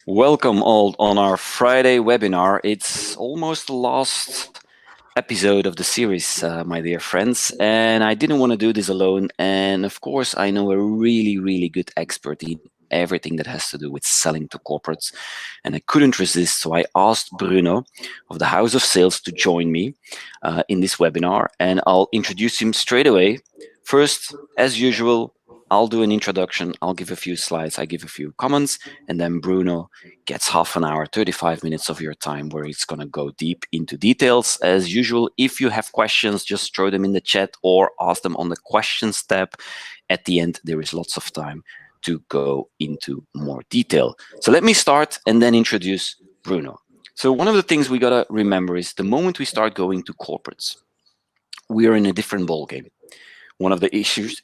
Welcome all on our Friday webinar. It's almost the last episode of the series, my dear friends, and I didn't want to do this alone. And of course, I know a really good expert in everything that has to do with selling to corporates, and I couldn't resist, so I asked Bruno of the House of Sales to join me in this webinar, and I'll introduce him straight away. First, as usual, I'll do an introduction, I'll give a few slides, I give a few comments, and then Bruno gets half an hour, 35 minutes of your time where it's going to go deep into details. As usual, if you have questions, just throw them in the chat or ask them on the questions tab. At the end, there is lots of time to go into more detail. So let me start and then introduce Bruno. So one of the things we got to remember is the moment we start going to corporates, we are in a different ballgame. One of the issues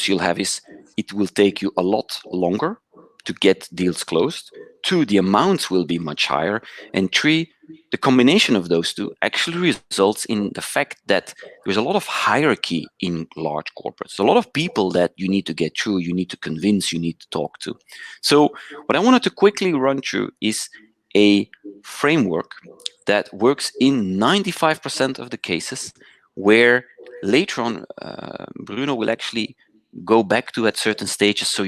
you'll have is it will take you a lot longer to get deals closed. Two, the amounts will be much higher. And three, the combination of those two actually results in the fact that there's a lot of hierarchy in large corporates, a lot of people that you need to get through, you need to convince, you need to talk to. So what I wanted to quickly run through is a framework that works in 95% of the cases, where later on Bruno will actually go back to at certain stages, so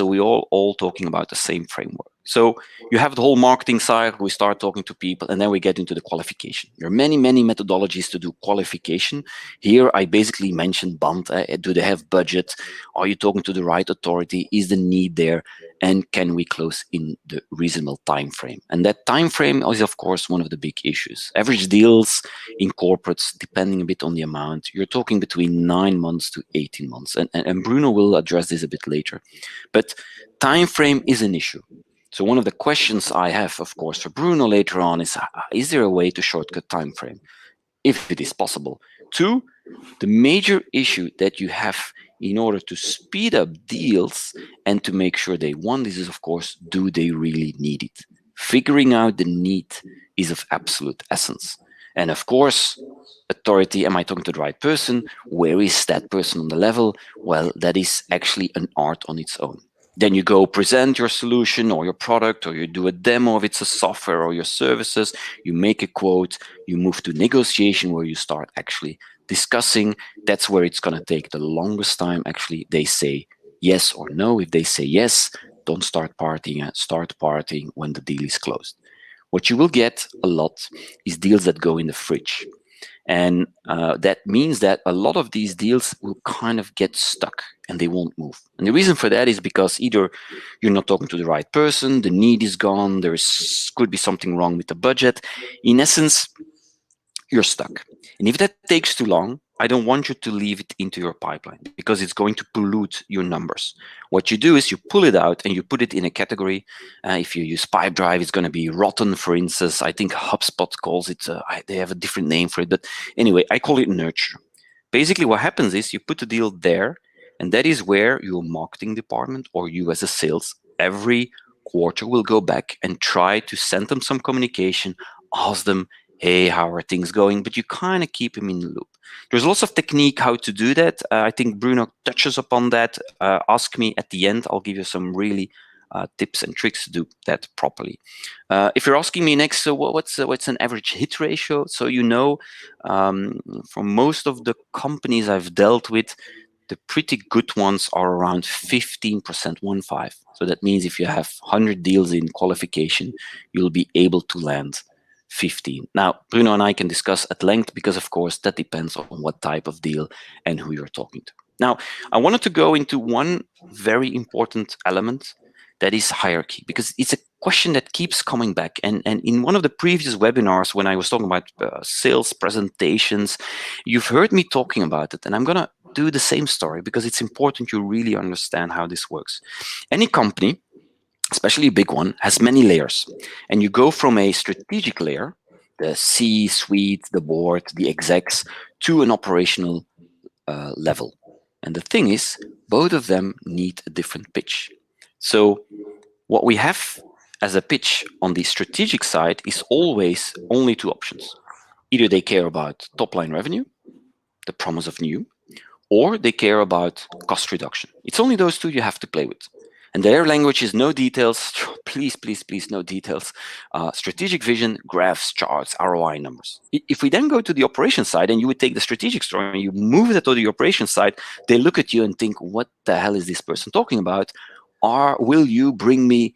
we all talking about the same framework. So you have the whole marketing side, we start talking to people, and then we get into the qualification. There are many methodologies to do qualification. Here I basically mentioned band. Do they have budget? Are you talking to the right authority? Is the need there? And can we close in the reasonable time frame? And that time frame is, of course, one of the big issues. Average deals in corporates, depending a bit on the amount, you're talking between 9 months to 18 months. And Bruno will address this a bit later. But time frame is an issue. So one of the questions I have, of course, for Bruno later on is there a way to shortcut time frame, if it is possible? Two, the major issue that you have in order to speed up deals and to make sure they want this is, of course, do they really need it? Figuring out the need is of absolute essence. And of course, authority, am I talking to the right person? Where is that person on the level? Well, that is actually an art on its own. Then you go present your solution or your product, or you do a demo if it's a software or your services, you make a quote, you move to negotiation where you start actually discussing. That's where it's going to take the longest time. Actually, they say yes or no. If they say yes, don't start partying, start partying when the deal is closed. What you will get a lot is deals that go in the fridge. And that means that a lot of these deals will kind of get stuck and they won't move. And the reason for that is because either you're not talking to the right person, the need is gone, could be something wrong with the budget. In essence, you're stuck. And if that takes too long, I don't want you to leave it into your pipeline because it's going to pollute your numbers. What you do is you pull it out and you put it in a category. If you use Pipedrive, it's going to be rotten, for instance. I think HubSpot calls it, they have a different name for it. But anyway, I call it nurture. Basically, what happens is you put the deal there, and that is where your marketing department or you as a sales every quarter will go back and try to send them some communication, ask them, hey, how are things going? But you kind of keep them in the loop. There's lots of technique how to do that. I think Bruno touches upon that. Ask me at the end. I'll give you some really tips and tricks to do that properly. If you're asking me next, so what's an average hit ratio? So for most of the companies I've dealt with, the pretty good ones are around 15%, 1-5. So that means if you have 100 deals in qualification, you'll be able to land 15. Now, Bruno and I can discuss at length because, of course, that depends on what type of deal and who you're talking to. Now, I wanted to go into one very important element, that is hierarchy, because it's a question that keeps coming back. And in one of the previous webinars, when I was talking about sales presentations, you've heard me talking about it, and I'm going to do the same story because it's important you really understand how this works. Any company, especially a big one, has many layers. And you go from a strategic layer, the C-suite, the board, the execs, to an operational level. And the thing is, both of them need a different pitch. So what we have as a pitch on the strategic side is always only two options. Either they care about top-line revenue, the promise of new, or they care about cost reduction. It's only those two you have to play with. And their language is no details, please, please, please, no details. Strategic vision, graphs, charts, ROI numbers. If we then go to the operation side and you would take the strategic story and you move it to the operation side, they look at you and think, what the hell is this person talking about? Or will you bring me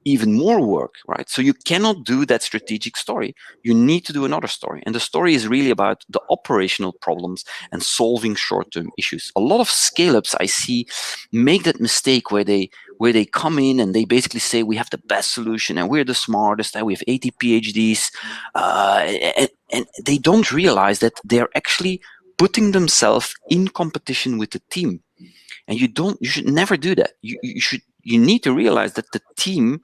even more work, right? So you cannot do that strategic story. You need to do another story. And the story is really about the operational problems and solving short-term issues. A lot of scale-ups I see make that mistake where they come in and they basically say, we have the best solution and we're the smartest and we have 80 PhDs. And they don't realize that they're actually putting themselves in competition with the team. And you should never do that. You need to realize that the team,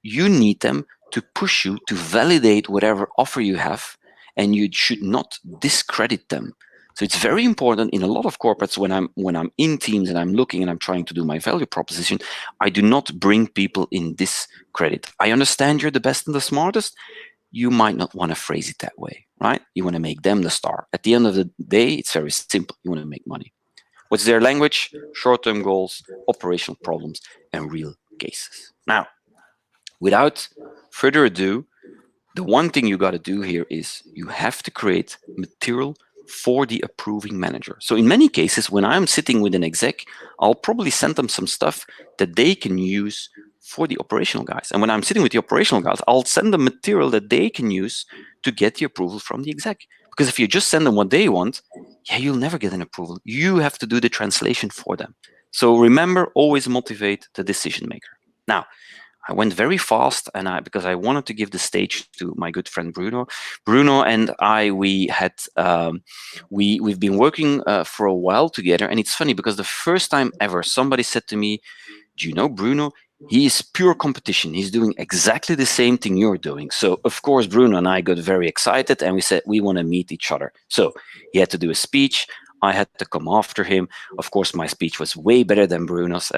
you need them to push you to validate whatever offer you have, and you should not discredit them. So it's very important in a lot of corporates when I'm in teams and I'm looking and I'm trying to do my value proposition, I do not bring people in discredit. I understand you're the best and the smartest. You might not want to phrase it that way, right? You want to make them the star. At the end of the day, it's very simple. You want to make money. What's their language? Short-term goals, operational problems, and real cases. Now, without further ado, the one thing you got to do here is you have to create material for the approving manager. So in many cases, when I'm sitting with an exec, I'll probably send them some stuff that they can use for the operational guys. And when I'm sitting with the operational guys, I'll send them material that they can use to get the approval from the exec. Because if you just send them what they want, yeah, you'll never get an approval. You have to do the translation for them. So remember, always motivate the decision maker. Now, I went very fast, and because I wanted to give the stage to my good friend Bruno. Bruno and I, we've been working for a while together, and it's funny because the first time ever somebody said to me, "Do you know Bruno? He is pure competition. He's doing exactly the same thing you're doing." So of course, Bruno and I got very excited, and we said we want to meet each other. So he had to do a speech. I had to come after him. Of course, my speech was way better than Bruno's.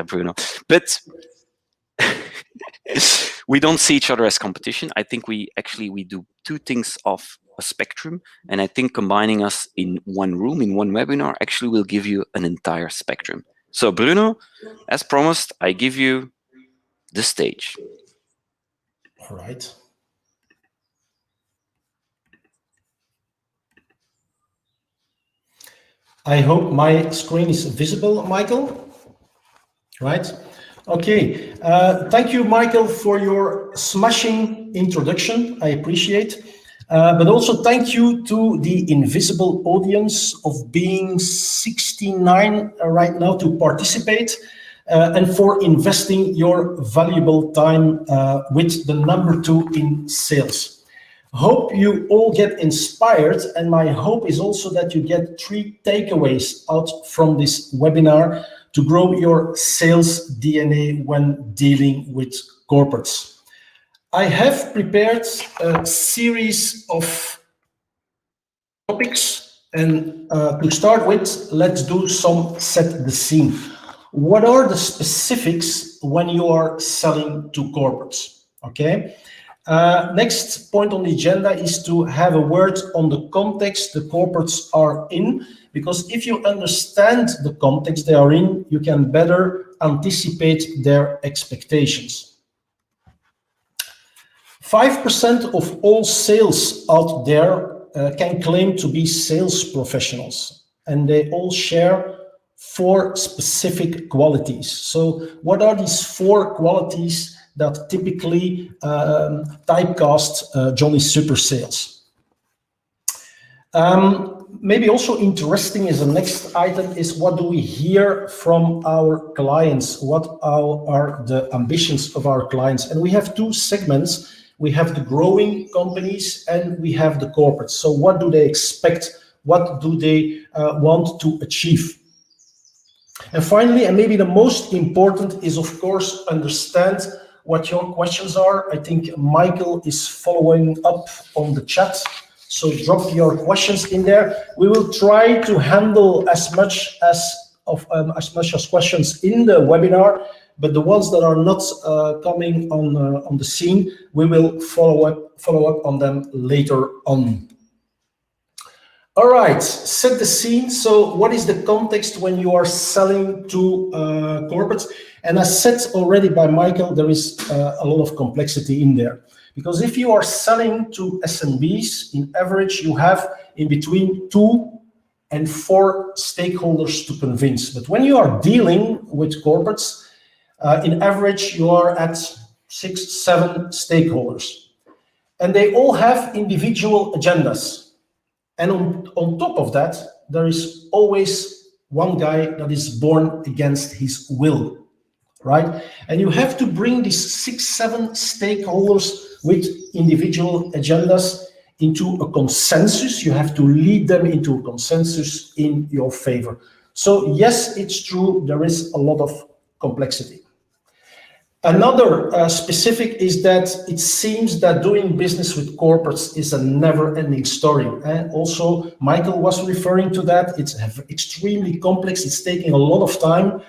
But we don't see each other as competition. I think we do two things off a spectrum, and I think combining us in one room, in one webinar, actually will give you an entire spectrum. So Bruno, as promised, I give you the stage. All right. I hope my screen is visible, Michael. Right. Okay. Thank you, Michael, for your smashing introduction. I appreciate. But also thank you to the invisible audience of being 69 right now to participate. And for investing your valuable time with the number 2 in sales. Hope you all get inspired, and my hope is also that you get 3 takeaways out from this webinar to grow your sales DNA when dealing with corporates. I have prepared a series of topics, and to start with, let's do some set the scene. What are the specifics when you are selling to corporates? Okay. Next point on the agenda is to have a word on the context the corporates are in, because if you understand the context they are in, you can better anticipate their expectations. 5% of all sales out there can claim to be sales professionals, and they all share 4 specific qualities. So what are these 4 qualities that typically typecast Johnny Super Sales? Maybe also interesting is the next item is, what do we hear from our clients? What are the ambitions of our clients? And we have 2 segments. We have the growing companies and we have the corporates. So what do they expect? What do they want to achieve? And finally, and maybe the most important, is of course understand what your questions are. I think Michael is following up on the chat, so drop your questions in there. We will try to handle as much as questions in the webinar, but the ones that are not coming on the scene, we will follow up on them later on. All right, set the scene. So, what is the context when you are selling to corporates? And as said already by Michael, there is a lot of complexity in there. Because if you are selling to SMBs, in average, you have in between 2 and 4 stakeholders to convince. But when you are dealing with corporates, in average, you are at 6, 7 stakeholders. And they all have individual agendas. And on top of that, there is always one guy that is born against his will, right? And you have to bring these 6, 7 stakeholders with individual agendas into a consensus. You have to lead them into a consensus in your favor. So yes, it's true, there is a lot of complexity. Another specific is that it seems that doing business with corporates is a never-ending story. And also, Michael was referring to that. It's extremely complex. It's taking a lot of time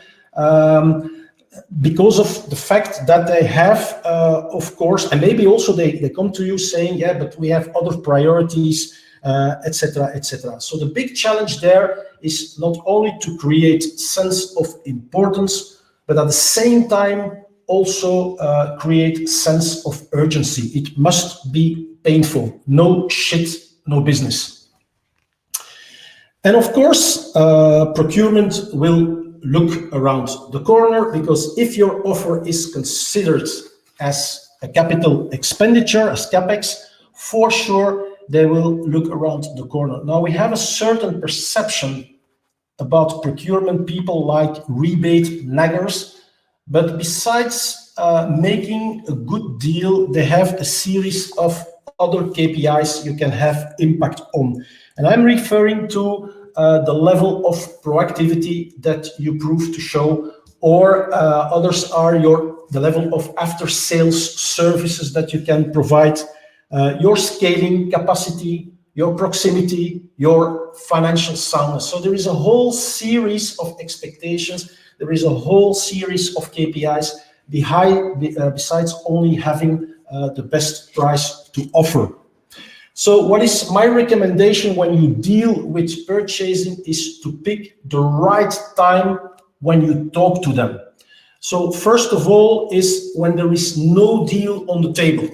because of the fact that they have, of course, and maybe also they come to you saying, yeah, but we have other priorities, etc., etc. So the big challenge there is not only to create sense of importance, but at the same time, also create sense of urgency. It must be painful. No shit, no business. And of course, procurement will look around the corner, because if your offer is considered as a capital expenditure, as CapEx, for sure, they will look around the corner. Now, we have a certain perception about procurement people like rebate naggers. But besides making a good deal, they have a series of other KPIs you can have impact on. And I'm referring to the level of proactivity that you prove to show, or others are the level of after-sales services that you can provide, your scaling capacity, your proximity, your financial soundness. So there is a whole series of expectations. There is a whole series of KPIs besides only having the best price to offer. So what is my recommendation when you deal with purchasing is to pick the right time when you talk to them. So first of all is when there is no deal on the table,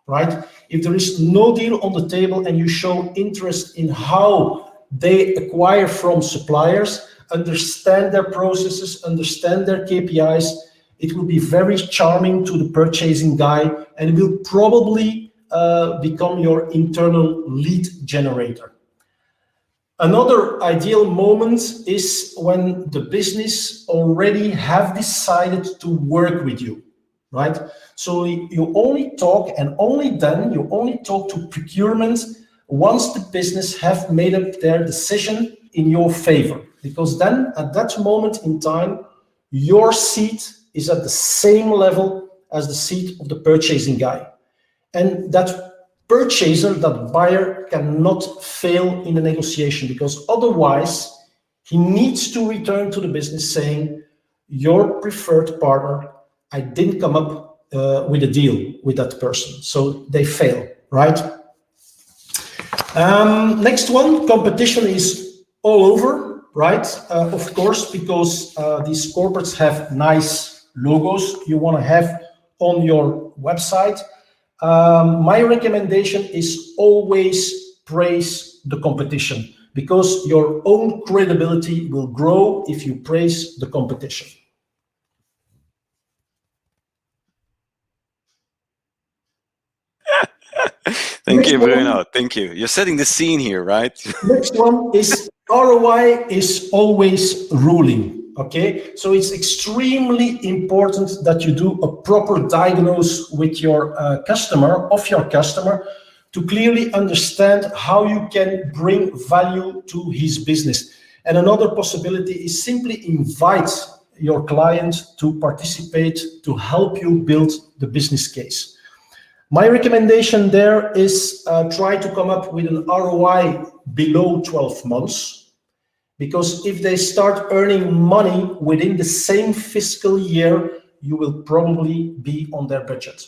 right? If there is no deal on the table and you show interest in how they acquire from suppliers, understand their processes, understand their KPIs, it will be very charming to the purchasing guy, and it will probably become your internal lead generator. Another ideal moment is when the business already have decided to work with you, right? So you only talk, and only then you only talk to procurement once the business have made up their decision in your favor. Because then at that moment in time, your seat is at the same level as the seat of the purchasing guy. And that purchaser, that buyer, cannot fail in the negotiation, because otherwise he needs to return to the business saying, your preferred partner, I didn't come up with a deal with that person. So they fail, right? Next one, competition is all over, right? Of course, because these corporates have nice logos you want to have on your website. My recommendation is always praise the competition, because your own credibility will grow if you praise the competition. Thank you, Bruno. Thank you. You're setting the scene here, right? Next one is ROI is always ruling. Okay, so it's extremely important that you do a proper diagnose with your customer, to clearly understand how you can bring value to his business. And another possibility is simply invite your client to participate to help you build the business case. My recommendation there is try to come up with an ROI below 12 months. Because if they start earning money within the same fiscal year, you will probably be on their budget.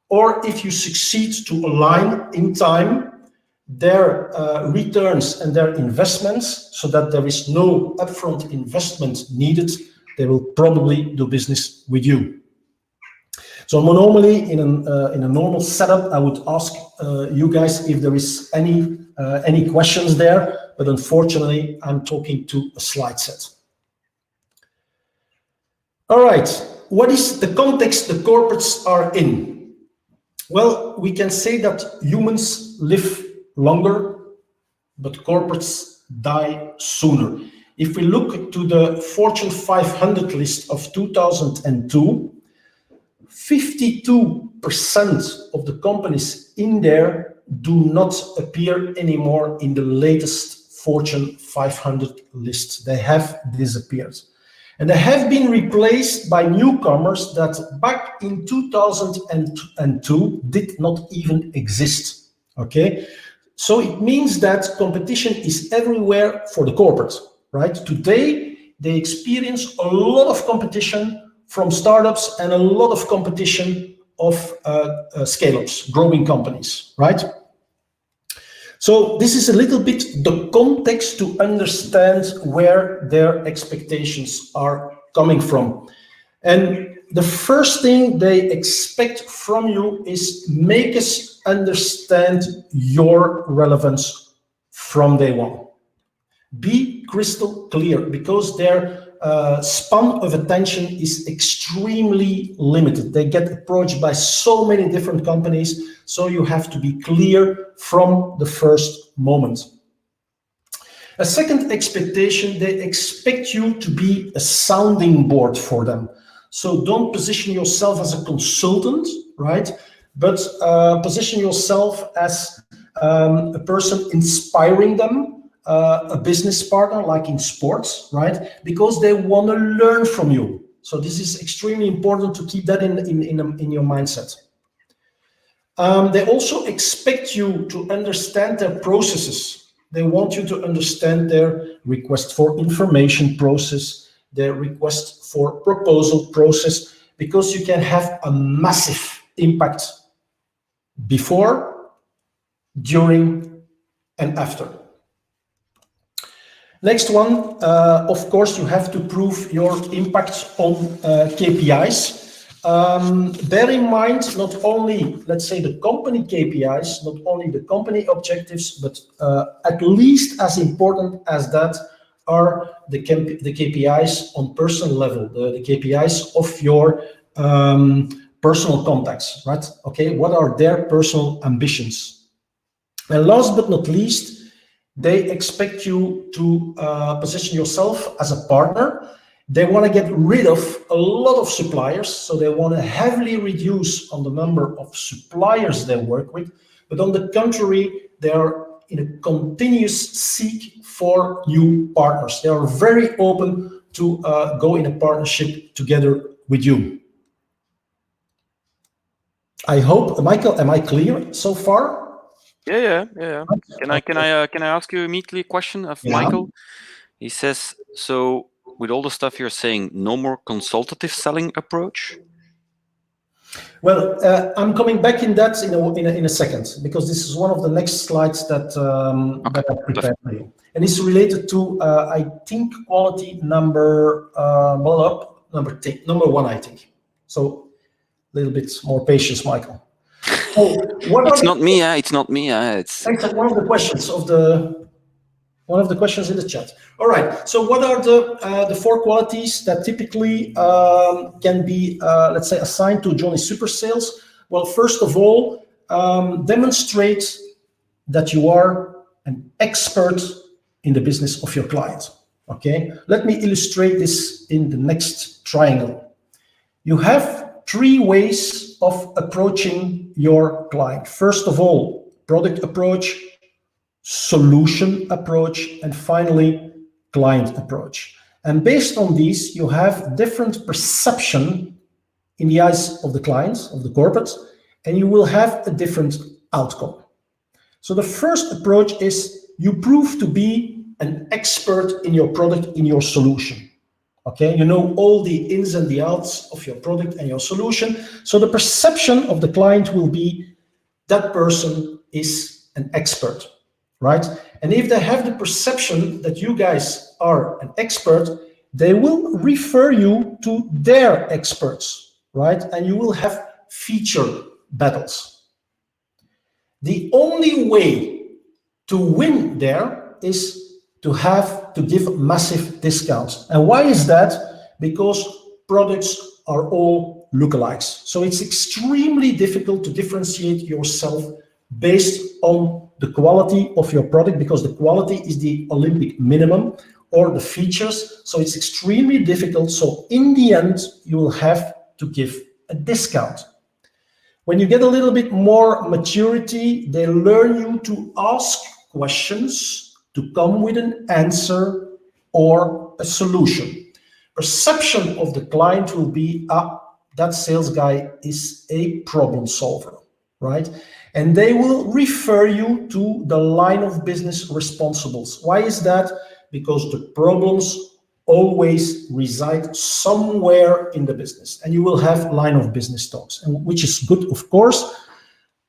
Or if you succeed to align in time, their returns and their investments so that there is no upfront investment needed, they will probably do business with you. So normally in a normal setup, I would ask you guys if there is any questions there, but unfortunately I'm talking to a slide set. All right, what is the context the corporates are in? Well, we can say that humans live longer, but corporates die sooner. If we look to the Fortune 500 list of 2002, 52% of the companies in there do not appear anymore in the latest Fortune 500 list. They have disappeared. And they have been replaced by newcomers that back in 2002 did not even exist. Okay? So it means that competition is everywhere for the corporate, right? Today, they experience a lot of competition from startups and a lot of competition of scale-ups, growing companies, right? So this is a little bit the context to understand where their expectations are coming from. And the first thing they expect from you is make us understand your relevance from day one. Be crystal clear, because their span of attention is extremely limited. They get approached by so many different companies, so you have to be clear from the first moment. A second expectation, they expect you to be a sounding board for them. So don't position yourself as a consultant, right? But position yourself as a person inspiring them, a business partner, like in sports, right? Because they want to learn from you. So this is extremely important to keep that in your mindset. They also expect you to understand their processes. They want you to understand their request for information process, their request for proposal process, because you can have a massive impact before, during, and after. Next one, of course, you have to prove your impact on KPIs. Bear in mind, not only, let's say, the company KPIs, not only the company objectives, but at least as important as that are the KPIs on personal level, the KPIs of your personal contacts, right? Okay, what are their personal ambitions? And last but not least, they expect you to position yourself as a partner. They want to get rid of a lot of suppliers, so they want to heavily reduce on the number of suppliers they work with. But on the contrary, they are in a continuous seek for new partners. They are very open to go in a partnership together with you. I hope, Michael, am I clear so far? Yeah. Can I ask you immediately a question of Michael? He says, so with all the stuff you're saying, no more consultative selling approach? Well, I'm coming back in that in a second, because this is one of the next slides that that I prepared for you, and it's related to I think quality number number one, I think. So a little bit more patience, Michael. So it's not me. It's not me. It's one of the questions in the chat. All right. So what are the four qualities that typically can be, let's say, assigned to Johnny Super Sales? Well, first of all, demonstrate that you are an expert in the business of your client. Okay. Let me illustrate this in the next triangle. You have three ways of approaching your client. First of all, product approach, solution approach, and finally, client approach. And based on these, you have different perception in the eyes of the clients, of the corporate, and you will have a different outcome. So the first approach is you prove to be an expert in your product, in your solution. Okay, you know all the ins and the outs of your product and your solution. So the perception of the client will be that person is an expert. right? And if they have the perception that you guys are an expert, they will refer you to their experts, right? And you will have feature battles. The only way to win there is to have to give massive discounts. And why is that? Because products are all lookalikes. So it's extremely difficult to differentiate yourself based on the quality of your product, because the quality is the Olympic minimum, or the features. So it's extremely difficult. So in the end, you will have to give a discount. When you get a little bit more maturity, they learn you to ask questions to come with an answer or a solution. Perception of the client will be, that sales guy is a problem solver, right? And they will refer you to the line of business responsibles. Why is that? Because the problems always reside somewhere in the business, and you will have line of business talks, and which is good, of course,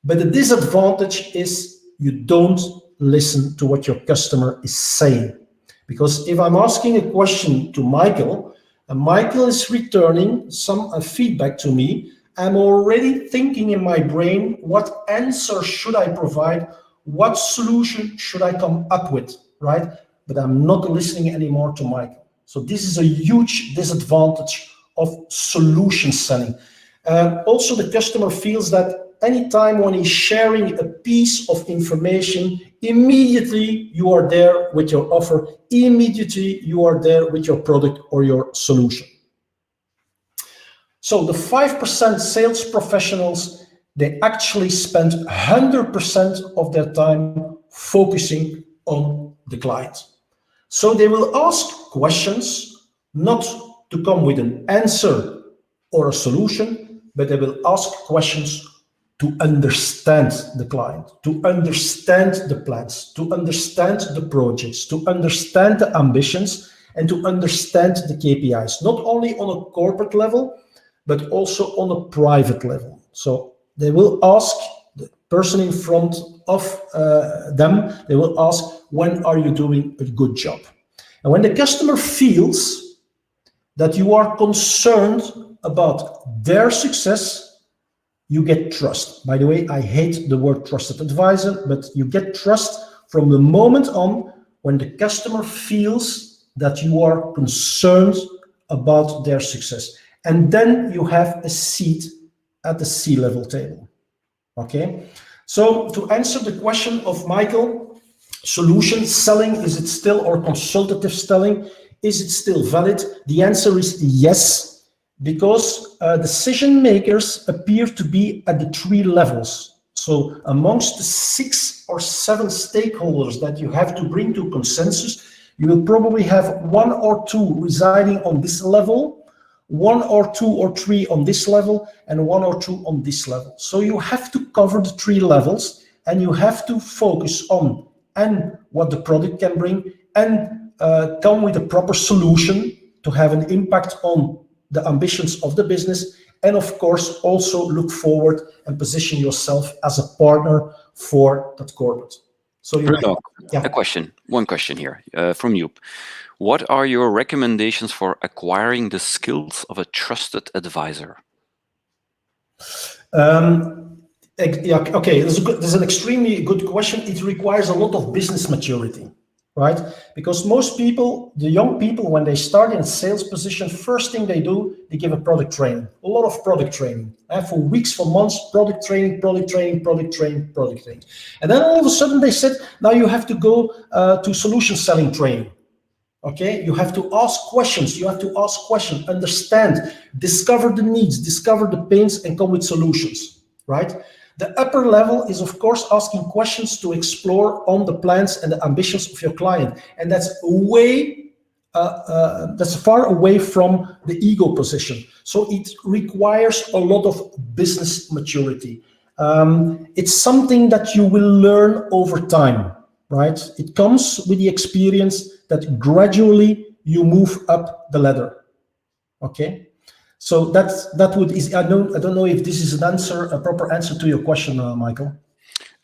but the disadvantage is you don't listen to what your customer is saying. Because if I'm asking a question to Michael, and Michael is returning some feedback to me, I'm already thinking in my brain, what answer should I provide? What solution should I come up with, right? But I'm not listening anymore to Michael. So this is a huge disadvantage of solution selling. Also, the customer feels that anytime when he's sharing a piece of information, immediately you are there with your offer, immediately you are there with your product or your solution. So the 5% sales professionals, they actually spend 100% of their time focusing on the client. So they will ask questions, not to come with an answer or a solution, but they will ask questions to understand the client, to understand the plans, to understand the projects, to understand the ambitions, and to understand the KPIs, not only on a corporate level, but also on a private level. So they will ask the person in front of them, they will ask, when are you doing a good job? And when the customer feels that you are concerned about their success, you get trust. By the way, I hate the word trusted advisor, but you get trust from the moment on when the customer feels that you are concerned about their success. And then you have a seat at the C-level table. Okay? So to answer the question of Michael, solution selling, is it still, or consultative selling, is it still valid? The answer is yes, because decision makers appear to be at the 3 levels. So amongst the 6 or 7 stakeholders that you have to bring to consensus, you will probably have 1 or 2 residing on this level, 1 or 2 or 3 on this level, and 1 or 2 on this level. So you have to cover the 3 levels, and you have to focus on and what the product can bring, and come with a proper solution to have an impact on the ambitions of the business, and of course also look forward and position yourself as a partner for that corporate. So you Bruno, yeah. One question here from you. What are your recommendations for acquiring the skills of a trusted advisor? Okay, this is an extremely good question. It requires a lot of business maturity, right? Because most people, the young people, when they start in a sales position, first thing they do, they give a product training, a lot of product training, for weeks, for months, product training. And then all of a sudden they said, now you have to go to solution selling training. Okay, you have to ask questions, understand, discover the needs, discover the pains, and come with solutions, right? The upper level is, of course, asking questions to explore on the plans and the ambitions of your client. And that's that's far away from the ego position. So it requires a lot of business maturity. It's something that you will learn over time, right? It comes with the experience that gradually you move up the ladder. Okay? So I don't know if this is a proper answer to your question, Michael.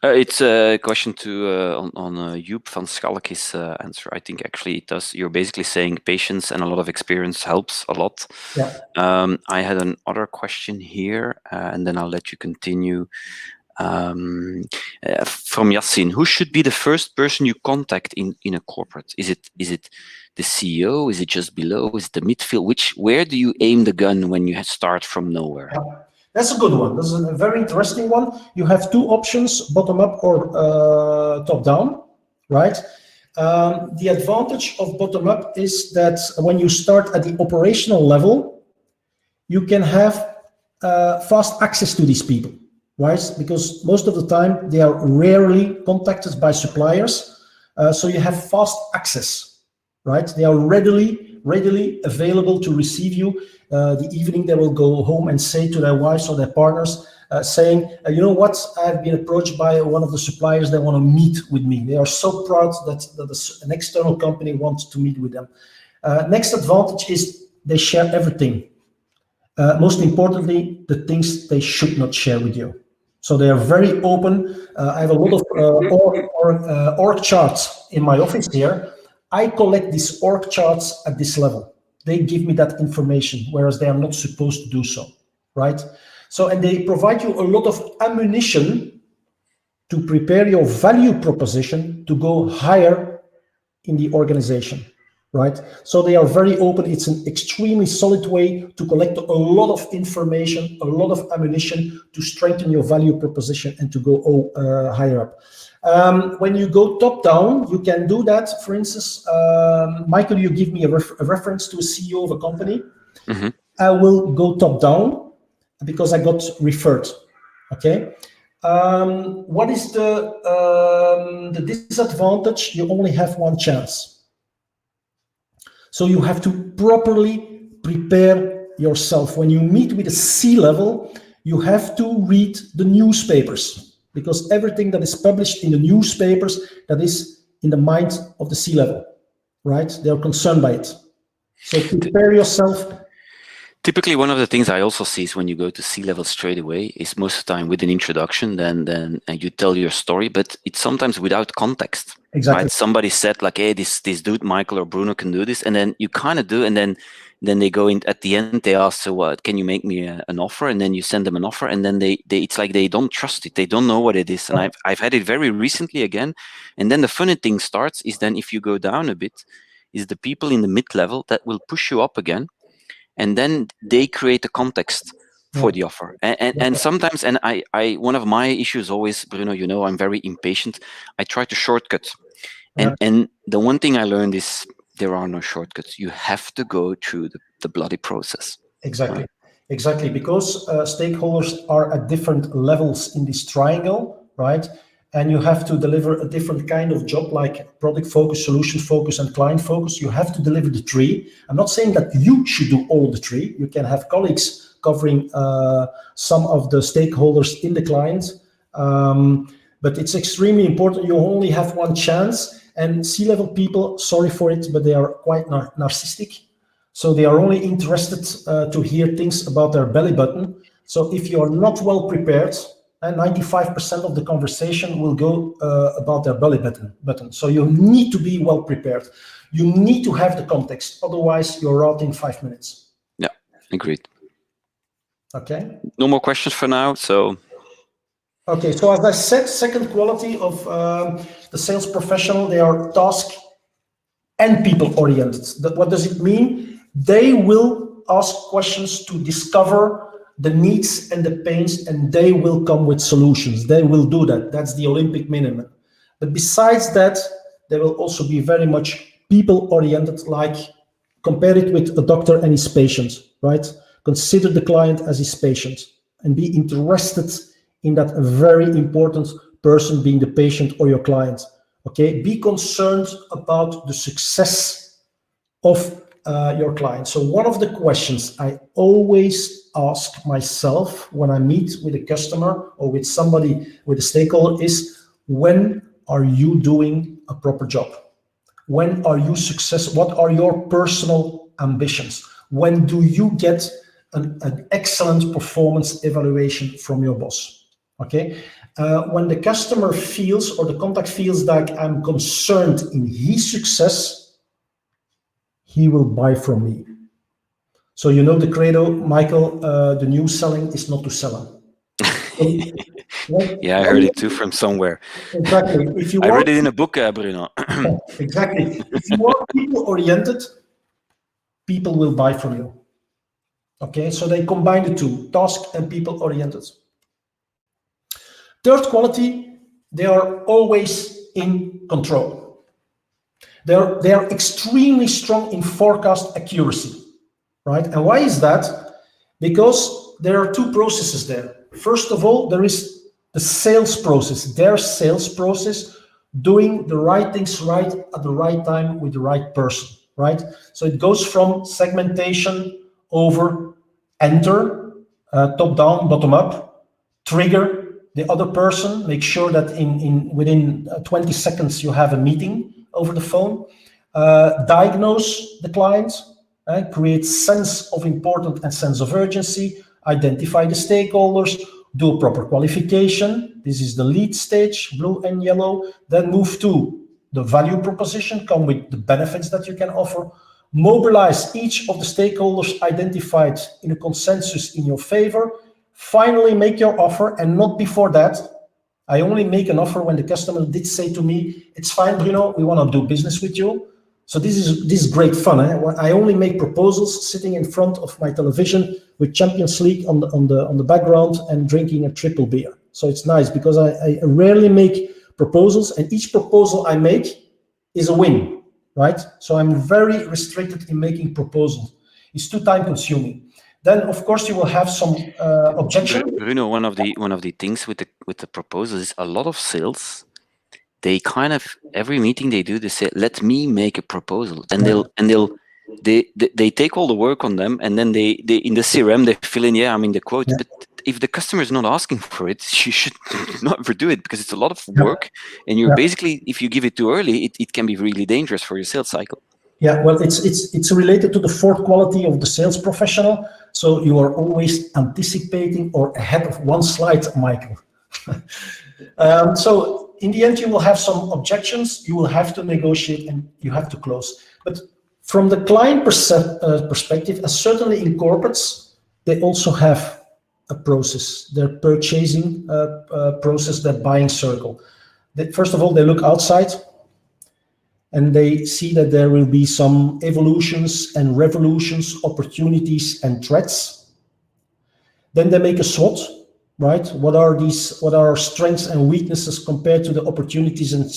It's a question to on Joep van Schalk's answer. I think actually it does. You're basically saying patience and a lot of experience helps a lot. Yeah. I had another question here, and then I'll let you continue. From Yassin, who should be the first person you contact in a corporate? Is it the CEO? Is it just below? Is it the midfield? Where do you aim the gun when you start from nowhere? Yeah. That's a good one. This is a very interesting one. You have two options, bottom up or top down, right? The advantage of bottom up is that when you start at the operational level, you can have fast access to these people, right? Because most of the time they are rarely contacted by suppliers. So you have fast access, right? They are readily available to receive you. The evening they will go home and say to their wives or their partners, saying, you know what, I've been approached by one of the suppliers, they want to meet with me. They are so proud that an external company wants to meet with them. Next advantage is they share everything. Most importantly, the things they should not share with you. So they are very open. I have a lot of org charts in my office here. I collect these org charts at this level. They give me that information, whereas they are not supposed to do so, right? So, and they provide you a lot of ammunition to prepare your value proposition to go higher in the organization, right? So they are very open. It's an extremely solid way to collect a lot of information, a lot of ammunition to strengthen your value proposition and to go higher up. When you go top down, you can do that. For instance, Michael, you give me a reference to a CEO of a company. Mm-hmm. I will go top down because I got referred. Okay. What is the disadvantage? You only have one chance. So you have to properly prepare yourself. When you meet with a C-level, you have to read the newspapers, because everything that is published in the newspapers, that is in the mind of the C-level, right? They are concerned by it. So prepare yourself. Typically, one of the things I also see is when you go to C-level straight away is most of the time with an introduction, then you tell your story, but it's sometimes without context. Exactly. Right? Somebody said like, hey, this dude, Michael or Bruno can do this. And then you kind of do, and then they go in at the end, they ask, so what, can you make me an offer? And then you send them an offer, and then they it's like they don't trust it. They don't know what it is. And I've had it very recently again. And then the funny thing starts is then if you go down a bit, is the people in the mid-level that will push you up again. And then they create a context for the offer. And sometimes, and I one of my issues always, Bruno, you know, I'm very impatient. I try to shortcut. And the one thing I learned is there are no shortcuts. You have to go through the bloody process. Exactly. Right? Exactly. Because stakeholders are at different levels in this triangle, right? And you have to deliver a different kind of job, like product focus, solution focus, and client focus. You have to deliver the tree. I'm not saying that you should do all the tree. You can have colleagues covering some of the stakeholders in the client. But it's extremely important. You only have one chance. And C-level people, sorry for it, but they are quite narcissistic. So they are only interested to hear things about their belly button. So if you are not well prepared, and 95% of the conversation will go about their belly button. So you need to be well prepared. You need to have the context. Otherwise, you're out in 5 minutes. Yeah, agreed. Okay. No more questions for now. So. Okay. So as I said, second quality of the sales professional, they are task and people oriented. What does it mean? They will ask questions to discover the needs and the pains, and they will come with solutions. They will do that. That's the Olympic minimum. But besides that, they will also be very much people-oriented, like compare it with a doctor and his patient, right? Consider the client as his patient and be interested in that very important person being the patient or your client, okay? Be concerned about the success of your client. So one of the questions I always ask myself when I meet with a customer or with somebody, with a stakeholder, is when are you doing a proper job? When are you successful? What are your personal ambitions? When do you get an excellent performance evaluation from your boss? Okay. When the customer feels or the contact feels like I'm concerned in his success, he will buy from me. So you know the credo, Michael, the new selling is not to sell him. Yeah, I heard it too from somewhere. Exactly. If you I read want, it in a book, Bruno. exactly. If you are people oriented, people will buy from you. Okay, so they combine the two, task and people oriented. Third quality, they are always in control. They are extremely strong in forecast accuracy, right? And why is that? Because there are two processes there. First of all, there is the sales process, their sales process, doing the right things right at the right time with the right person, right? So it goes from segmentation over enter, top down, bottom up, trigger the other person, make sure that within 20 seconds you have a meeting over the phone, diagnose the client, create sense of importance and sense of urgency, identify the stakeholders, do a proper qualification. This is the lead stage, blue and yellow. Then move to the value proposition, come with the benefits that you can offer. Mobilize each of the stakeholders identified in a consensus in your favor. Finally, make your offer, and not before that. I only make an offer when the customer did say to me, "It's fine, Bruno, we want to do business with you." So this is great fun. I only make proposals sitting in front of my television with Champions League on the background and drinking a triple beer. So it's nice because I rarely make proposals, and each proposal I make is a win, right? So I'm very restricted in making proposals. It's too time consuming. Then of course you will have some objection. Bruno, one of the things with the proposals is a lot of sales. They kind of every meeting they do, they say, "Let me make a proposal," and they take all the work on them, and then they in the CRM they fill in, "Yeah, I'm in the quote," Yeah. but if the customer is not asking for it, you should not overdo it because it's a lot of work, and you're Yeah. basically, if you give it too early, it can be really dangerous for your sales cycle. Yeah, well, it's related to the fourth quality of the sales professional. So you are always anticipating or ahead of one slide, Michael. So in the end, you will have some objections. You will have to negotiate and you have to close. But from the client perspective, certainly in corporates, they also have a process. Their purchasing process, their buying circle. First of all, they look outside, and they see that there will be some evolutions and revolutions, opportunities and threats. Then they make a SWOT, right? What are strengths and weaknesses compared to the opportunities and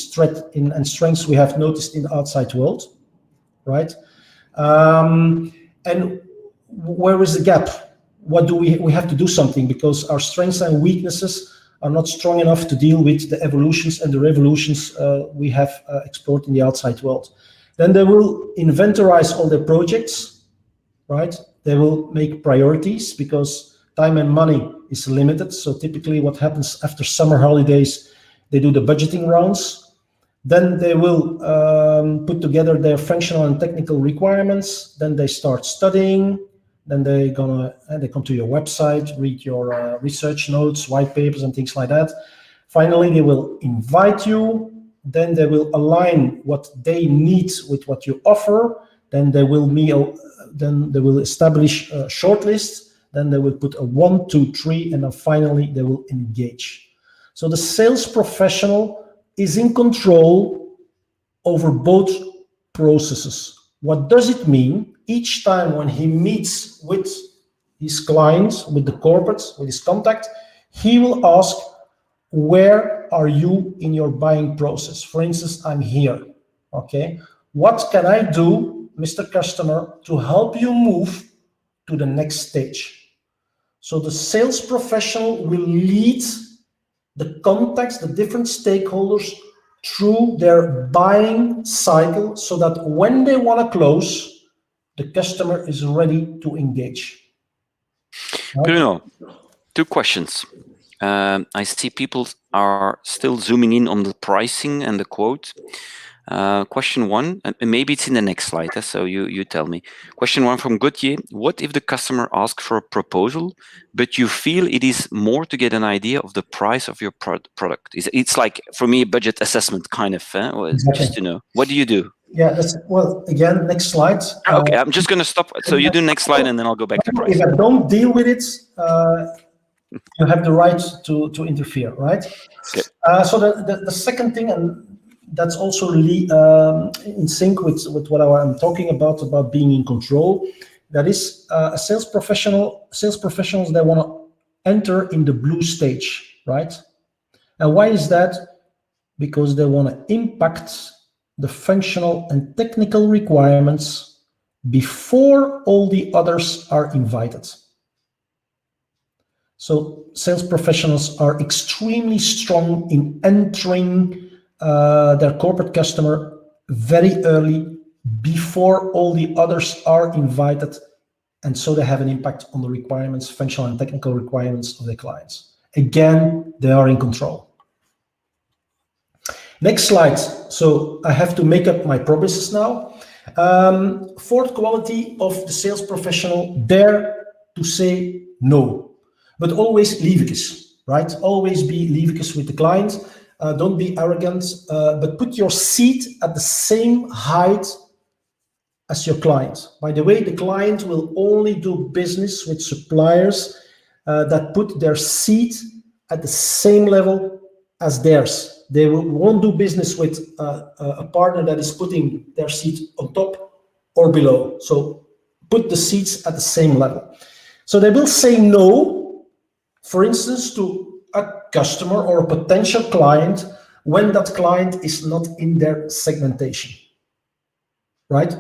strengths we have noticed in the outside world, right? And where is the gap? What do we have to do something, because our strengths and weaknesses are not strong enough to deal with the evolutions and the revolutions we have explored in the outside world. Then they will inventorize all their projects, right? They will make priorities because time and money is limited. So typically what happens after summer holidays, they do the budgeting rounds. Then they will put together their functional and technical requirements. Then they start studying. Then they come to your website, read your research notes, white papers, and things like that. Finally, they will invite you. Then they will align what they need with what you offer. Then they will establish a shortlist. Then they will put a 1, 2, 3, and then finally they will engage. So the sales professional is in control over both processes. What does it mean? Each time when he meets with his clients, with the corporates, with his contact, he will ask, where are you in your buying process? For instance, I'm here. Okay. What can I do, Mr. Customer, to help you move to the next stage? So the sales professional will lead the contacts, the different stakeholders through their buying cycle so that when they want to close, the customer is ready to engage. Right? Bruno, 2 questions. I see people are still zooming in on the pricing and the quote. Question one, and maybe it's in the next slide, so you tell me. Question one from Gauthier: what if the customer asks for a proposal, but you feel it is more to get an idea of the price of your product? It's like, for me, a budget assessment kind of, Exactly. just to know. What do you do? Yeah, that's well. Again, next slide. Okay, I'm just going to stop. So you do next slide, and then I'll go back to If price. I don't deal with it, you have the right to interfere, right? Okay. So the second thing, and that's also really in sync with what I'm talking about being in control. That is a sales professionals that want to enter in the blue stage, right? And why is that? Because they want to impact the functional and technical requirements before all the others are invited. So sales professionals are extremely strong in entering their corporate customer very early before all the others are invited. And so they have an impact on the requirements, functional and technical requirements of their clients. Again, they are in control. Next slide. So I have to make up my promises now. Fourth quality of the sales professional: dare to say no. But always leavicus, right? Always be leavicus with the client. Don't be arrogant, but put your seat at the same height as your client. By the way, the client will only do business with suppliers that put their seat at the same level as theirs. They won't do business with a partner that is putting their seat on top or below. So put the seats at the same level. So they will say no, for instance, to a customer or a potential client when that client is not in their segmentation, right?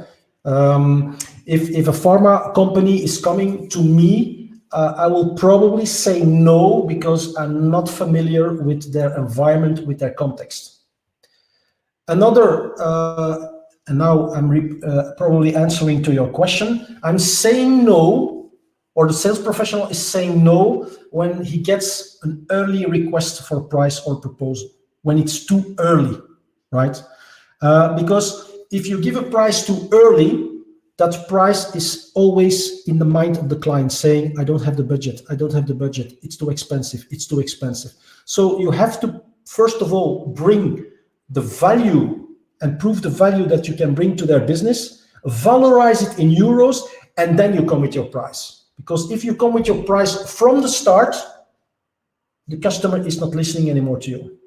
If a pharma company is coming to me, I will probably say no because I'm not familiar with their environment, with their context. Another, and now I'm probably answering to your question, I'm saying no, or the sales professional is saying no when he gets an early request for price or proposal, when it's too early, right? Because if you give a price too early, that price is always in the mind of the client saying, I don't have the budget, I don't have the budget, it's too expensive, it's too expensive. So you have to, first of all, bring the value and prove the value that you can bring to their business, valorize it in euros, and then you come with your price. Because if you come with your price from the start, the customer is not listening anymore to you.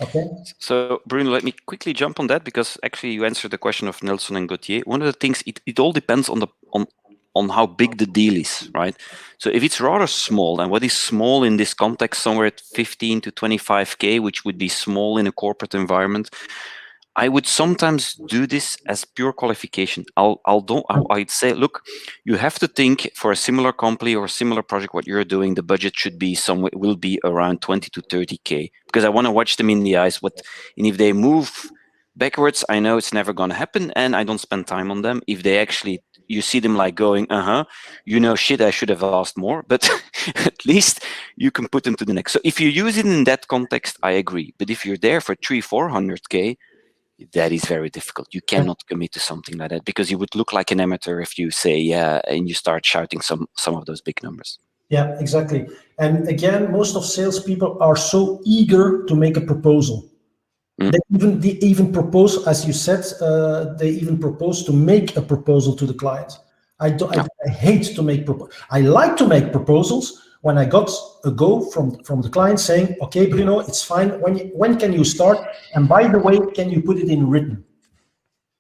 Okay. So, Bruno, let me quickly jump on that, because actually you answered the question of Nelson and Gauthier. One of the things, it all depends on how big the deal is, right? So if it's rather small, and what is small in this context, somewhere at 15 to 25K, which would be small in a corporate environment, I would sometimes do this as pure qualification. I'd say, look, you have to think for a similar company or a similar project, what you're doing, the budget should be somewhere, will be around 20 to 30K, because I want to watch them in the eyes. And if they move backwards, I know it's never going to happen, and I don't spend time on them. If they actually, you see them like going, shit, I should have asked more, but at least you can put them to the next. So if you use it in that context, I agree. But if you're there for 300-400K, that is very difficult. You cannot commit to something like that, because you would look like an amateur if you say yeah and you start shouting some of those big numbers. Yeah, exactly. And again, most of salespeople are so eager to make a proposal. They even propose, as you said, they even propose to make a proposal to the client. I hate to make proposals. I like to make proposals when I got a go from the client saying, okay, Bruno, it's fine. When can you start? And by the way, can you put it in written?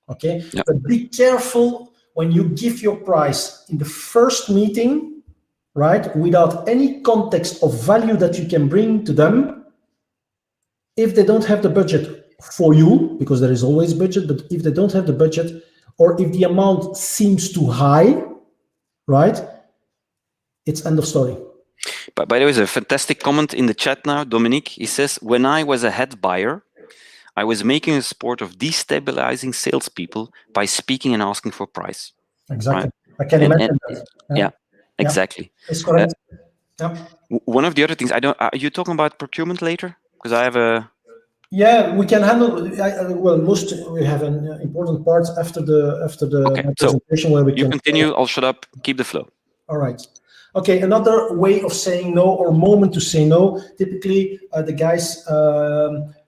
Okay, but be careful when you give your price in the first meeting, right? Without any context of value that you can bring to them. If they don't have the budget for you, because there is always budget, but if they don't have the budget, or if the amount seems too high, right? It's end of story. But by the way, there's a fantastic comment in the chat now. Dominique, he says, when I was a head buyer, I was making a sport of destabilizing salespeople by speaking and asking for price. Exactly. Right? I can imagine that. Yeah, exactly. It's correct. One of the other things, are you talking about procurement later? Because I have a... Yeah, we can handle. Well, most we have an important part after the Okay, my so presentation where we you can. continue. I'll shut up. Keep the flow. All right. Okay, another way of saying no or moment to say no, typically the guys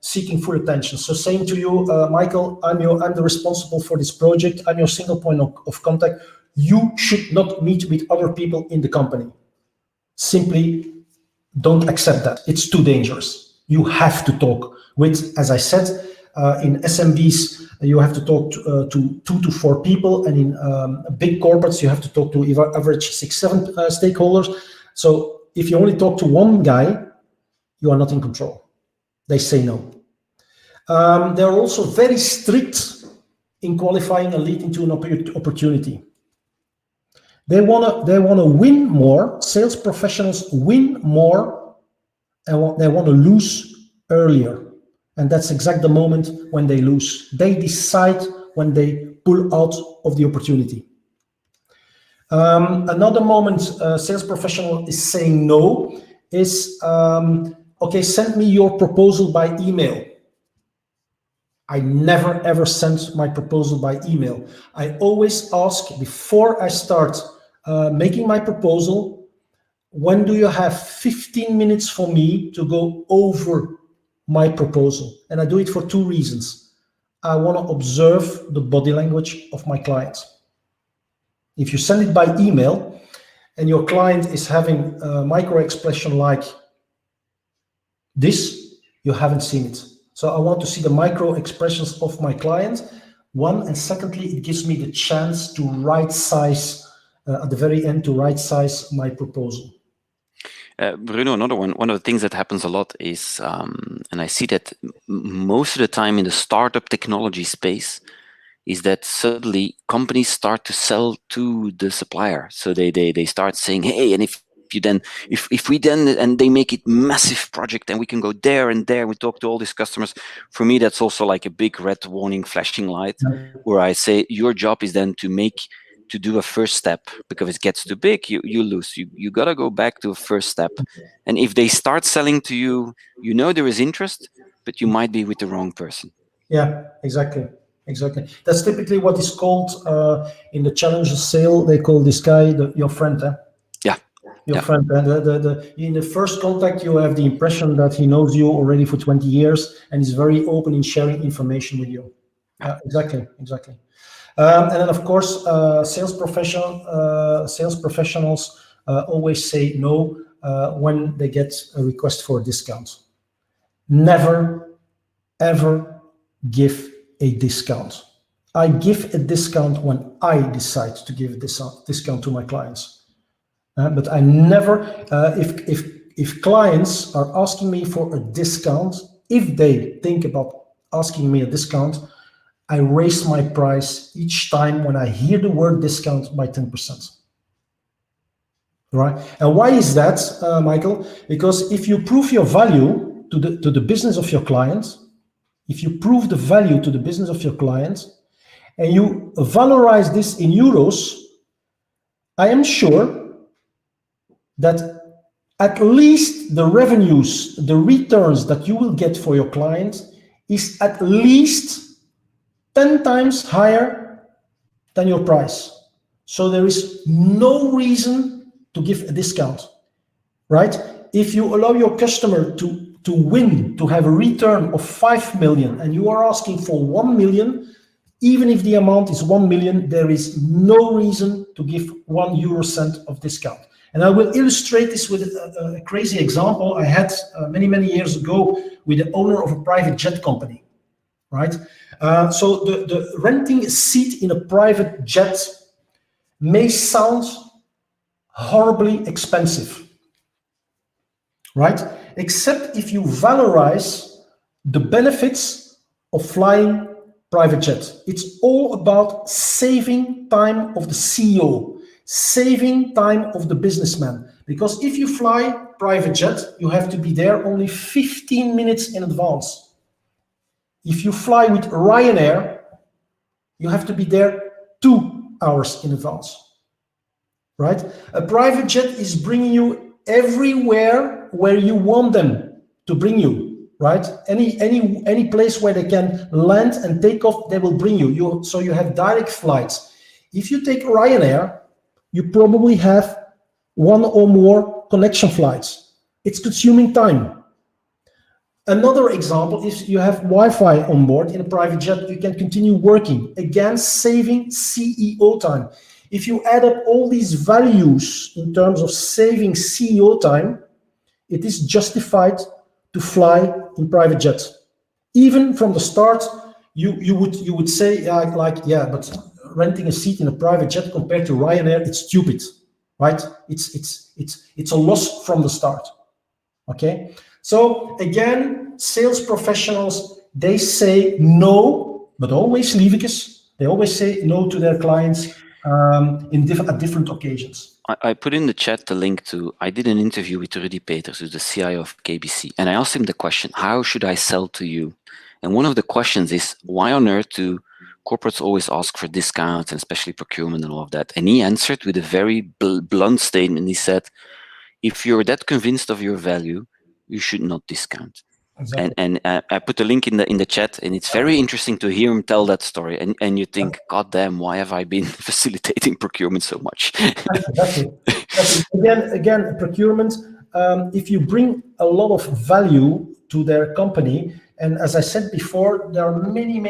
seeking full attention. So saying to you, Michael, I'm the responsible for this project. I'm your single point of contact. You should not meet with other people in the company. Simply don't accept that. It's too dangerous. You have to talk with, as I said, in SMBs, you have to talk to 2 to 4 people, and in big corporates, you have to talk to average 6, 7 stakeholders. So if you only talk to one guy, you are not in control. They say no. They're also very strict in qualifying a lead into an opportunity. They wanna win more. Sales professionals win more, and they want to lose earlier. And that's exactly the moment when they lose. They decide when they pull out of the opportunity. Another moment sales professional is saying no is, okay, send me your proposal by email. I never ever send my proposal by email. I always ask before I start making my proposal, when do you have 15 minutes for me to go over my proposal? And I do it for 2 reasons. I want to observe the body language of my client. If you send it by email and your client is having a micro expression like this, you haven't seen it. So I want to see the micro expressions of my client. One, and secondly, it gives me the chance to right size at the very end, to right size my proposal. Bruno, another one of the things that happens a lot is, and I see that most of the time in the startup technology space, is that suddenly companies start to sell to the supplier. So they start saying, hey, and if we then, and they make it massive project and we can go there and there, we talk to all these customers. For me, that's also like a big red warning flashing light, where I say your job is then to do a first step, because if it gets too big, you lose. You got to go back to a first step. And if they start selling to you, you know there is interest, but you might be with the wrong person. Yeah, exactly. Exactly. That's typically what is called in the challenger sale. They call this guy your friend. Yeah. Your Yeah. friend. In the first contact, you have the impression that he knows you already for 20 years and is very open in sharing information with you. Yeah. Exactly. Exactly. And then, of course, sales professionals always say no when they get a request for a discount. Never, ever give a discount. I give a discount when I decide to give a discount to my clients. But I never, if clients are asking me for a discount, if they think about asking me a discount, I raise my price each time when I hear the word discount by 10%. Right? And why is that, Michael? Because if you prove your value to the business of your client, if you prove the value to the business of your client, and you valorize this in euros, I am sure that at least the revenues, the returns that you will get for your client is at least 10 times higher than your price. So there is no reason to give a discount, right? If you allow your customer to win, to have a return of 5 million, and you are asking for 1 million, even if the amount is 1 million, there is no reason to give 1 euro cent of discount. And I will illustrate this with a crazy example I had many, many years ago with the owner of a private jet company, right? So the renting a seat in a private jet may sound horribly expensive, right? Except if you valorize the benefits of flying private jet. It's all about saving time of the CEO, saving time of the businessman. Because if you fly private jet, you have to be there only 15 minutes in advance. If you fly with Ryanair, you have to be there 2 hours in advance, right? A private jet is bringing you everywhere where you want them to bring you. right? Any place where they can land and take off, they will bring you. So you have direct flights. If you take Ryanair, you probably have one or more connection flights. It's consuming time. Another example is you have Wi-Fi on board in a private jet, you can continue working, again, saving CEO time. If you add up all these values in terms of saving CEO time, it is justified to fly in private jets. Even from the start, you would say yeah, but renting a seat in a private jet compared to Ryanair, it's stupid, right? It's a loss from the start. Okay, so again, sales professionals, they say no, but always lievekes. They always say no to their clients at different occasions. I put in the chat the link to, I did an interview with Rudy Peters, who's the CIO of KBC, and I asked him the question, how should I sell to you? And one of the questions is, why on earth do corporates always ask for discounts, and especially procurement and all of that? And he answered with a very blunt statement. He said, if you're that convinced of your value, you should not discount. Exactly. And I put the link in the chat, and it's very interesting to hear him tell that story. And you think, God damn, why have I been facilitating procurement so much? Exactly. Again, procurement. If you bring a lot of value to their company, and as I said before, there are many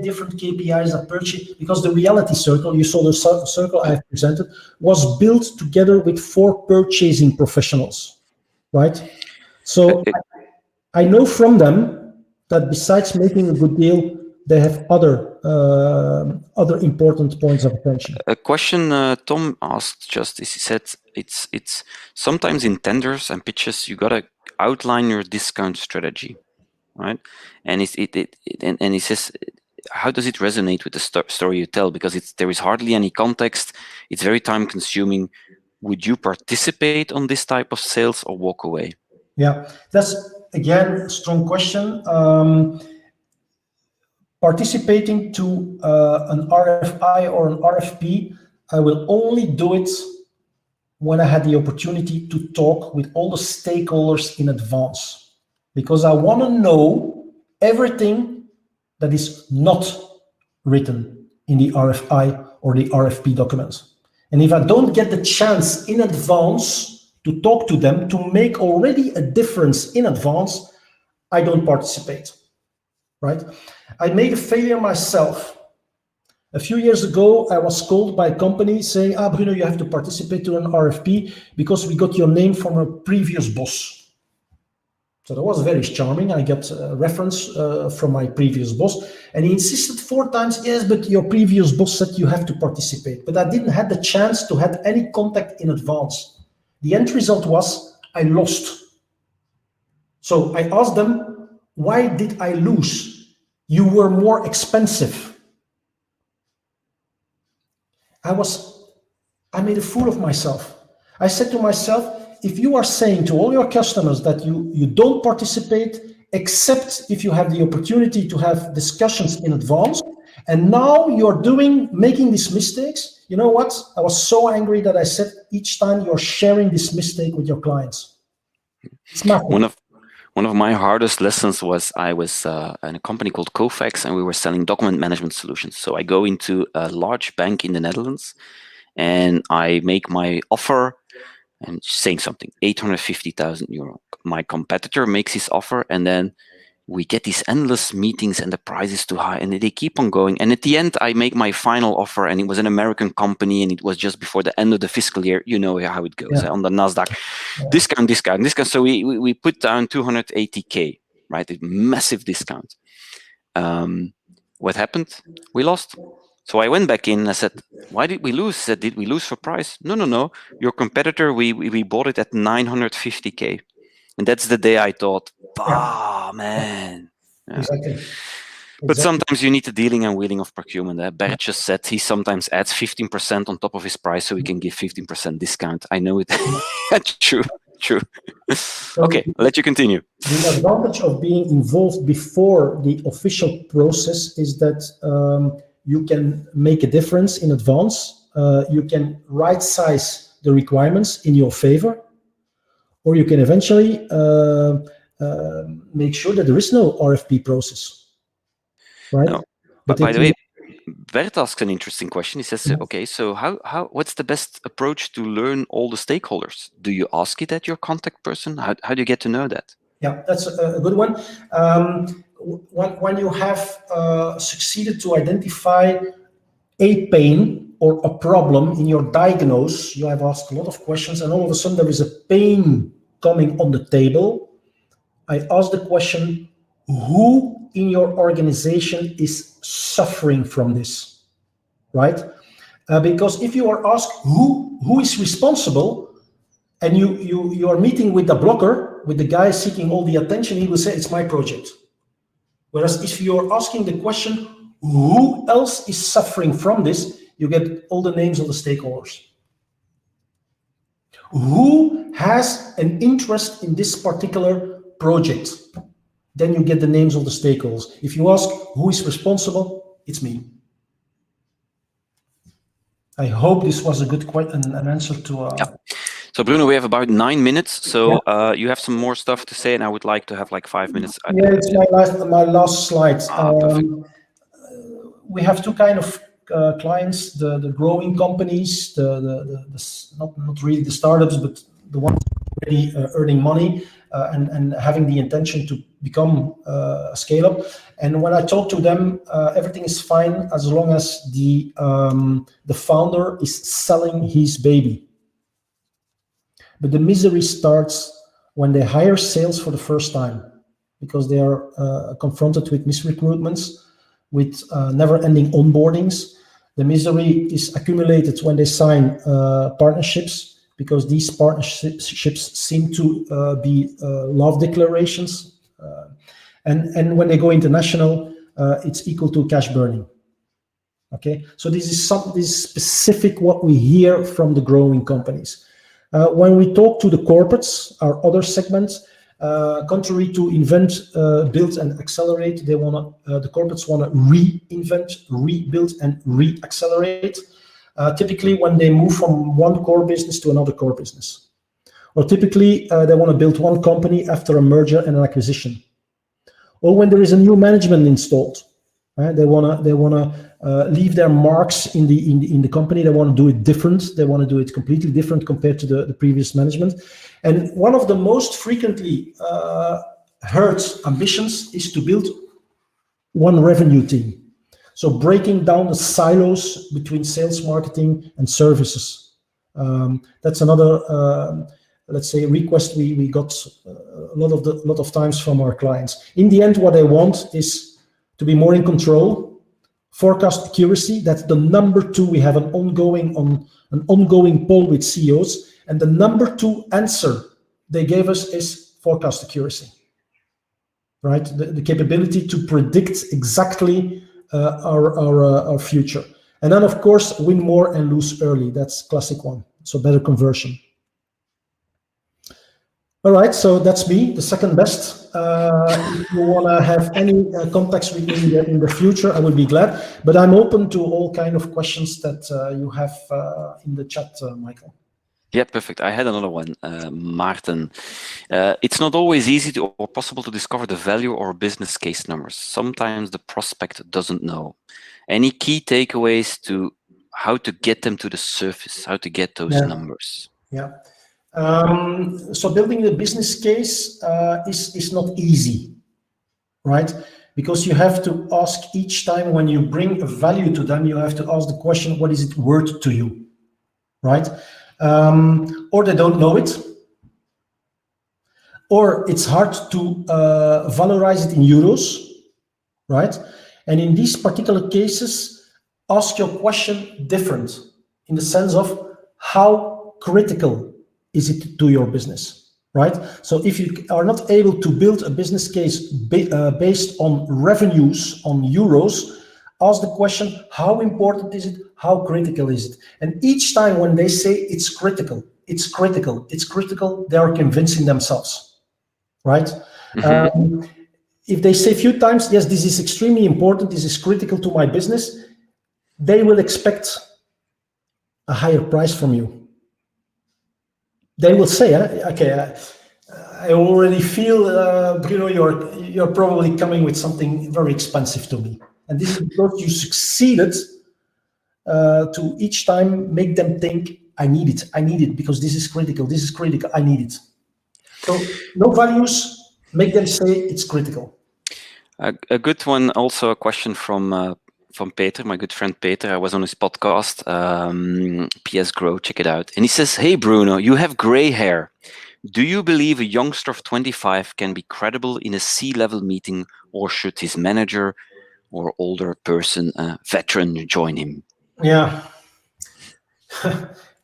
different KPIs that purchase, because the reality circle, you saw the circle I have presented, was built together with 4 purchasing professionals, right? So I know from them that besides making a good deal, they have other important points of attention. A question Tom asked just is, he said, it's sometimes in tenders and pitches, you gotta outline your discount strategy, right? And and he says, how does it resonate with the story you tell? Because there is hardly any context. It's very time consuming. Would you participate on this type of sales or walk away? Yeah, that's again a strong question. Participating to an RFI or an RFP, I will only do it when I had the opportunity to talk with all the stakeholders in advance, because I want to know everything that is not written in the RFI or the RFP documents. And if I don't get the chance in advance to talk to them, to make already a difference in advance, I don't participate, right? I made a failure myself. A few years ago, I was called by a company saying, Bruno, you have to participate to an RFP because we got your name from a previous boss. So that was very charming. I got a reference from my previous boss, and he insisted 4 times, yes, but your previous boss said you have to participate. But I didn't have the chance to have any contact in advance. The end result was I lost. So I asked them, why did I lose? You were more expensive. I made a fool of myself. I said to myself, if you are saying to all your customers that you don't participate, except if you have the opportunity to have discussions in advance, and now you're making these mistakes, you know what? I was so angry that I said each time you're sharing this mistake with your clients. It's massive. One of my hardest lessons was I was in a company called Kofax, and we were selling document management solutions. So I go into a large bank in the Netherlands, and I make my offer and saying something, 850,000 euro. My competitor makes his offer, and then we get these endless meetings, and the price is too high, and they keep on going. And at the end, I make my final offer, and it was an American company, and it was just before the end of the fiscal year. You know how it goes on the NASDAQ. Yeah. Discount. So we put down 280K, right? A massive discount. What happened? We lost. So I went back in and I said, why did we lose? I said, did we lose for price? No. Your competitor, we bought it at 950K. And that's the day I thought, man. Yeah. Exactly. But sometimes you need the dealing and wheeling of procurement. Bert just said he sometimes adds 15% on top of his price so he can give 15% discount. I know it. True. Okay, I'll let you continue. The advantage of being involved before the official process is that you can make a difference in advance. You can right size the requirements in your favor, or you can eventually make sure that there is no RFP process, right? No. But But by it's the way, Bert asks an interesting question. He says, Mhm. okay, so what's the best approach to learn all the stakeholders? Do you ask it at your contact person? How do you get to know that? Yeah, that's a good one. When you have succeeded to identify a pain or a problem in your diagnose, you have asked a lot of questions, and all of a sudden there is a pain coming on the table. I ask the question, who in your organization is suffering from this, right? Because if you are asked who is responsible, and you are meeting with the blocker, with the guy seeking all the attention, he will say it's my project. Whereas if you're asking the question, who else is suffering from this, you get all the names of the stakeholders. Who has an interest in this particular project? Then you get the names of the stakeholders. If you ask who is responsible, it's me. I hope this was a good an answer to. Yeah. So Bruno, we have about 9 minutes. So Yeah. you have some more stuff to say, and I would like to have like 5 minutes. Yeah, it's my last slide. Perfect. We have two kind of clients: the growing companies, not really the startups, but the ones already earning money and having the intention to become a scale up. And when I talk to them, everything is fine as long as the founder is selling his baby. But the misery starts when they hire sales for the first time, because they are confronted with misrecruitments, with never-ending onboardings. The misery is accumulated when they sign partnerships, because these partnerships seem to be love declarations. And when they go international, it's equal to cash burning. Okay, so this is specific what we hear from the growing companies. When we talk to the corporates, our other segments, contrary to invent, build, and accelerate, the corporates want to reinvent, rebuild, and re-accelerate. Typically, when they move from one core business to another core business, or typically they want to build one company after a merger and an acquisition, or when there is a new management installed. Right? They want to leave their marks in the company. They want to do it different. They want to do it completely different compared to the previous management. And one of the most frequently heard ambitions is to build one revenue team. So breaking down the silos between sales, marketing, and services. That's another, let's say, request we got a lot of times from our clients. In the end, what they want is to be more in control, forecast accuracy. That's the number two. We have an ongoing poll with CEOs, and the number two answer they gave us is forecast accuracy. Right, the capability to predict exactly our future, and then of course win more and lose early. That's classic one. So better conversion. All right, so that's me, the second best. If you want to have any contacts with me in the future, I would be glad. But I'm open to all kind of questions that you have in the chat, Michael. Yeah, perfect. I had another one, Maarten. It's not always easy or possible to discover the value or business case numbers. Sometimes the prospect doesn't know. Any key takeaways to how to get them to the surface, how to get those numbers? Yeah. So building the business case is not easy, right? Because you have to ask each time when you bring a value to them, you have to ask the question, what is it worth to you, right? Or they don't know it, or it's hard to valorize it in euros, right? And in these particular cases, ask your question different in the sense of how critical is it to your business, right? So if you are not able to build a business case based on revenues, on euros, ask the question, how important is it? How critical is it? And each time when they say it's critical, it's critical, it's critical, they are convincing themselves, right? Mm-hmm. If they say a few times, yes, this is extremely important, this is critical to my business, they will expect a higher price from you. They will say, okay, I already feel, Bruno, you're probably coming with something very expensive to me, and this is because you succeeded to each time make them think, I need it because this is critical, I need it. So no values, make them say it's critical. A good one, also a question from Peter, my good friend Peter. I was on his podcast, PS Grow, check it out. And he says, "Hey Bruno, you have gray hair. Do you believe a youngster of 25 can be credible in a C-level meeting, or should his manager or older person, veteran, join him?" Yeah.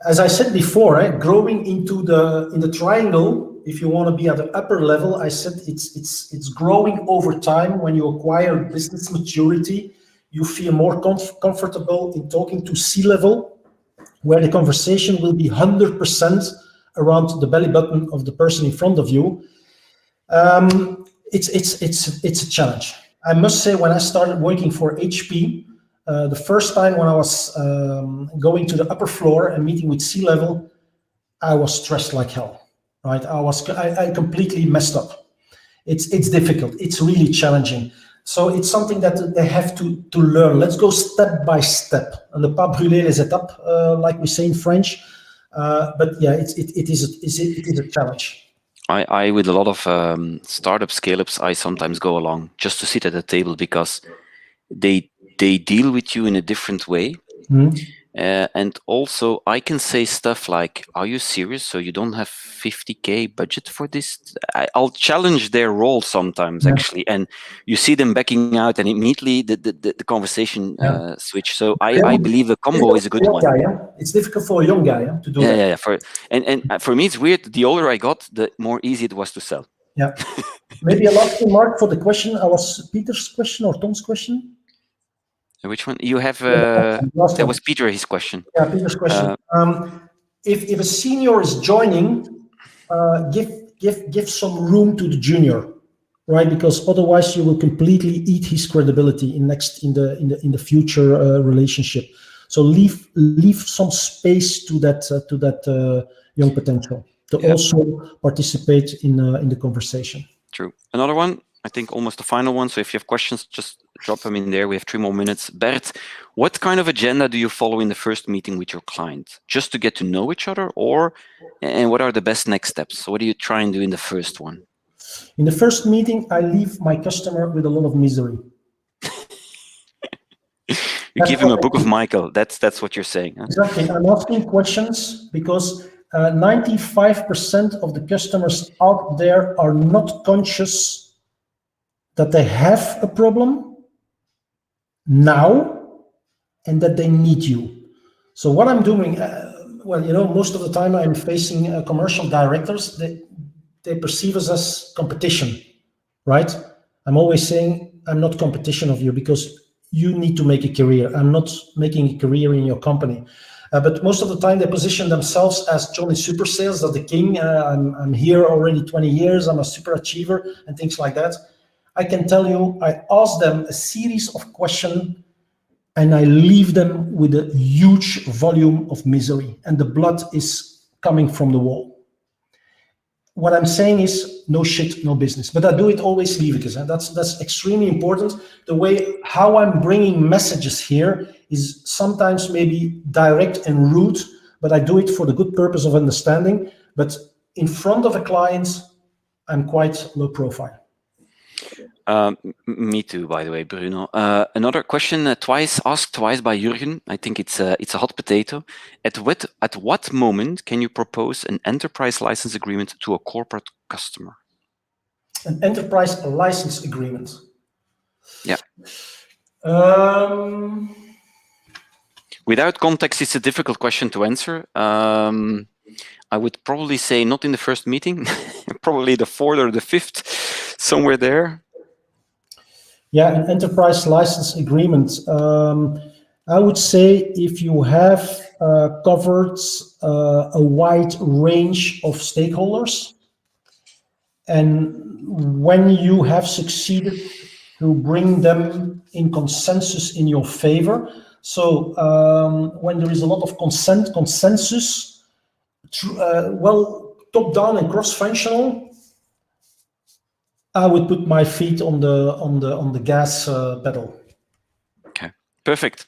As I said before, growing into the triangle, if you want to be at the upper level, I said it's growing over time. When you acquire business maturity, you feel more comfortable in talking to C-level, where the conversation will be 100% around the belly button of the person in front of you. It's a challenge. I must say, when I started working for HP, the first time when I was going to the upper floor and meeting with C-level, I was stressed like hell. Right, I completely messed up. It's difficult. It's really challenging. So it's something that they have to learn. Let's go step by step. On ne pas brûler les étapes, like we say in French. But yeah, it is a challenge. I with a lot of startup scale-ups, I sometimes go along just to sit at the table, because they deal with you in a different way. And also I can say stuff like, "Are you serious? So you don't have 50K budget for this?" I'll challenge their role sometimes, actually, and you see them backing out, and immediately the conversation switch. So I believe a combo is a good one. Guy, yeah? It's difficult for a young guy to do that. Yeah. For me, it's weird. The older I got, the more easy it was to sell. Yeah. Maybe a last remark for the question. Was Peter's question or Tom's question? Which one? You have that was Peter, his question. Yeah, Peter's question. If a senior is joining, give some room to the junior, right? Because otherwise you will completely eat his credibility in the future relationship. So leave some space to that young potential to also participate in the conversation. True. Another one, I think almost the final one. So if you have questions, just drop them in there. We have 3 more minutes. Bert, what kind of agenda do you follow in the first meeting with your client? Just to get to know each other, and what are the best next steps? So what do you try and do in the first one? In the first meeting, I leave my customer with a lot of misery. You give him a book of Michael. That's what you're saying. Huh? Exactly. I'm asking questions because 95% of the customers out there are not conscious that they have a problem now and that they need you. So what I'm doing, most of the time I'm facing commercial directors. They perceive us as competition, right? I'm always saying, I'm not competition of you because you need to make a career. I'm not making a career in your company. But most of the time they position themselves as Johnny Super Sales, as the king. I'm here already 20 years. I'm a super achiever and things like that. I can tell you, I ask them a series of questions and I leave them with a huge volume of misery, and the blood is coming from the wall. What I'm saying is no shit, no business. But I do it always leavicus. That's extremely important. The way how I'm bringing messages here is sometimes maybe direct and rude, but I do it for the good purpose of understanding. But in front of a client, I'm quite low profile. Me too, by the way, Bruno. Another question asked twice by Jürgen. I think it's a hot potato. At what moment can you propose an enterprise license agreement to a corporate customer? An enterprise license agreement. Yeah. Without context, it's a difficult question to answer. I would probably say not in the first meeting, probably the 4th or the 5th, somewhere there. Yeah, an enterprise license agreement. I would say if you have covered a wide range of stakeholders, and when you have succeeded to bring them in consensus in your favor. So when there is a lot of consensus, top down and cross-functional, I would put my feet on the gas pedal. Okay, perfect.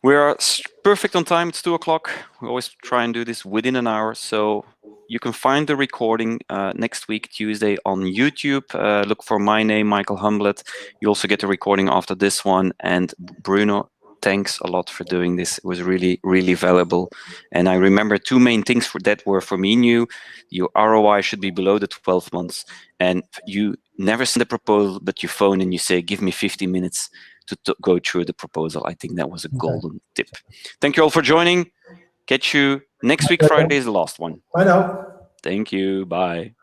We are perfect on time. It's 2 o'clock. We always try and do this within an hour. So you can find the recording next week, Tuesday, on YouTube. Look for my name, Michael Humblet. You also get the recording after this one. And Bruno, thanks a lot for doing this. It was really, really valuable. And I remember two main things that were for me new. Your ROI should be below the 12 months. And you never send a proposal, but you phone and you say, give me 50 minutes to go through the proposal. I think that was a Okay. golden tip. Thank you all for joining. Catch you next week. Friday is the last one. Bye now. Thank you. Bye.